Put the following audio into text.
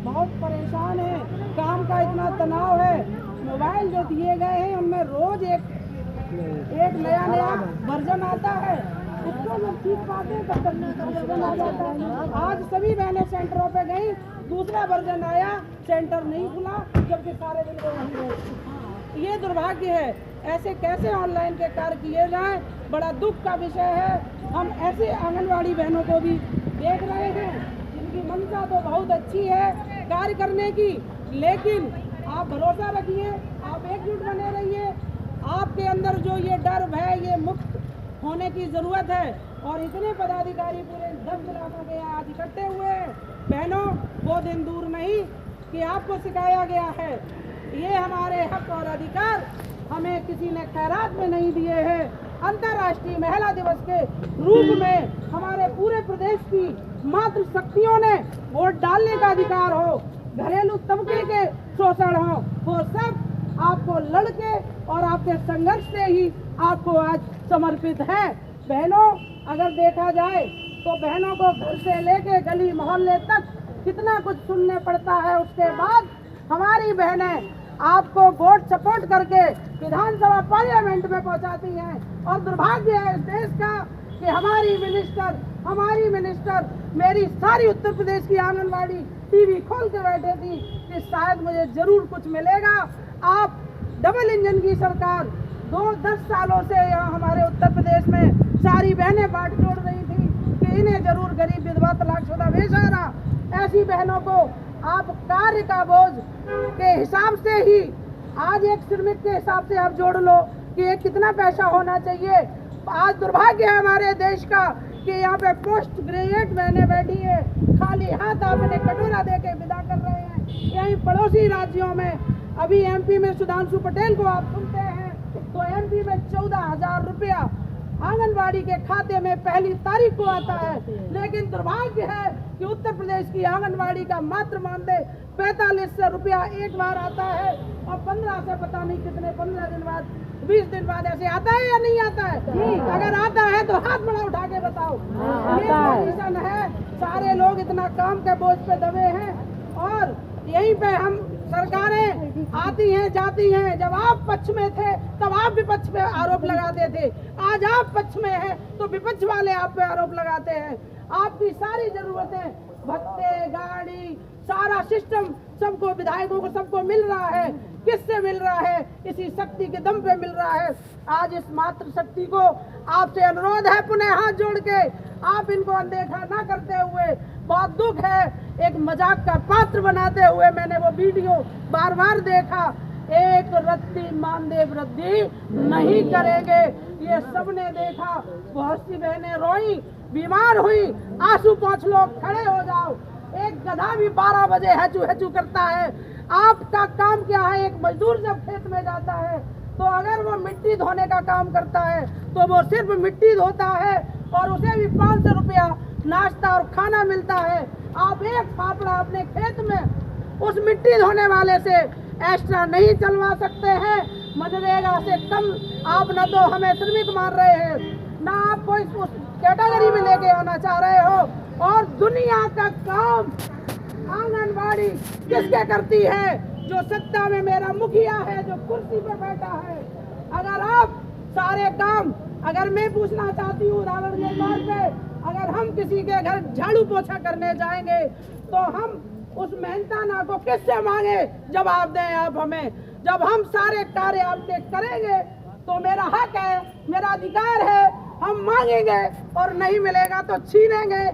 बहुत परेशान है, काम का इतना तनाव है। मोबाइल जो दिए गए हैं उनमें रोज एक नया वर्जन आता है, उसको जब ठीक पाते हैं तब तक वर्जन आ जाता है। आज सभी बहनें सेंटरों पे गई, दूसरा वर्जन आया, सेंटर नहीं खुला, जबकि सारे दिन वो वहीं रहे। ये दुर्भाग्य है। ऐसे कैसे ऑनलाइन के कार्य किए जाएं, बड़ा दुख का विषय है। हम ऐसे आंगनवाड़ी बहनों को भी देख रहे हैं जिनकी मंशा तो बहुत अच्छी है कार्य करने की, लेकिन आप भरोसा रखिए, आप एकजुट बने रहिए। आपके अंदर जो ये डर है ये मुक्त होने की जरूरत है। और इतने पदाधिकारी पूरे 10 जिलों के आज इकट्ठे हुए हैं। बहनों, वो दिन दूर नहीं कि आपको सिखाया गया है। ये हमारे हक और अधिकार हमें किसी ने खैरात में नहीं दिए हैं। अंतर्राष्ट्रीय महिला दिवस के रूप में हमारे पूरे प्रदेश की मातृ शक्तियों ने वोट डालने का अधिकार हो, घरेलू तबके के शोषण हो, वो सब आपको लड़के और आपके संघर्ष से ही आपको आज समर्पित है। बहनों, अगर देखा जाए तो बहनों को घर से लेके गली मोहल्ले तक कितना कुछ सुनने पड़ता है। उसके बाद हमारी बहनें आपको वोट सपोर्ट करके विधानसभा पार्लियामेंट में पहुंचाती हैं। और दुर्भाग्य है इस देश का कि हमारी मिनिस्टर मेरी सारी उत्तर प्रदेश की आंगनवाड़ी टीवी खोल के बैठे थी कि शायद मुझे जरूर कुछ मिलेगा। आप डबल इंजन की सरकार 10 सालों से यहाँ हमारे उत्तर प्रदेश में सारी बहनें बांट जोड़ रही थी कि इन्हें जरूर गरीब विधवा तलाकशुदा बेसहारा ऐसी बहनों को आप कार्य का बोझ के हिसाब से ही आज एक श्रमिक के हिसाब से आप जोड़ लो कि ये कितना पैसा होना चाहिए। आज दुर्भाग्य है हमारे देश का कि यहाँ पे पोस्ट ग्रेजुएट बहनें बैठी है, खाली हाथ आपने कटोरा दे के विदा कर रहे हैं। यहीं पड़ोसी राज्यों में अभी एमपी में सुधांशु पटेल को आप सुनते हैं तो एमपी में 14,000 रुपया आंगनवाड़ी के खाते में पहली तारीख को आता है। लेकिन दुर्भाग्य है कि उत्तर प्रदेश की आंगनवाड़ी का मात्र मानदेय 4500 रुपया एक बार आता है और 15 से पता नहीं कितने 15 दिन बाद 20 दिन बाद ऐसे आता है या नहीं आता है। अगर आता है तो हाथ बड़ा उठा के बताओ। ये कंडीशन है, सारे लोग इतना काम के बोझ पे दबे हैं और यहीं पे हम सरकारें आती हैं जाती हैं। जब आप पक्ष में थे तब आप विपक्ष पे आरोप लगाते थे, आज आप पक्ष में हैं तो विपक्ष वाले आप पे आरोप लगाते हैं। आपकी सारी जरूरतें, भत्ते, गाड़ी, सारा सिस्टम सबको, विधायकों को सबको मिल रहा है। किससे मिल रहा है? इसी शक्ति के दम पे मिल रहा है। आज इस मातृ शक्ति को आपसे अनुरोध है, पुनः हाथ जोड़ के आप इनको अनदेखा ना करते हुए, बहुत दुख है एक मजाक का पात्र बनाते हुए मैंने वो वीडियो बार बार देखा। एक रत्ती मानदेय वृद्धि नहीं करेंगे, ये सबने देखा। बहुत सी बहनें रोई, बीमार हुई, आंसू पोंछ लो, खड़े हो जाओ। एक गधा भी 12 बजे हेचू हेचू करता है। आपका काम क्या है? एक मजदूर जब खेत में जाता है तो अगर वो मिट्टी धोने का काम करता है तो वो सिर्फ मिट्टी धोता है और उसे भी 500 रुपया नाश्ता और खाना मिलता है। आप एक फाफड़ा अपने खेत में उस मिट्टी धोने वाले से एक्स्ट्रा नहीं चलवा सकते हैं। मनरेगा से कम आप न तो हमें श्रमिक मान रहे हैं, ना आप कोई उस कैटेगरी में लेके आना चाह रहे हो। और दुनिया का काम आंगनवाड़ी किसके करती है? जो सत्ता में मेरा मुखिया है, जो कुर्सी पे बैठा है। अगर आप सारे काम, अगर मैं पूछना चाहती हूँ उदाहरण के तौर पे, अगर हम किसी के घर झाड़ू पोछा करने जाएंगे तो हम उस मेहनताना को किससे मांगे? जवाब दें आप हमें। जब हम सारे कार्य आपके करेंगे तो मेरा हक है, मेरा अधिकार है, हम मांगेंगे और नहीं मिलेगा तो छीनेंगे।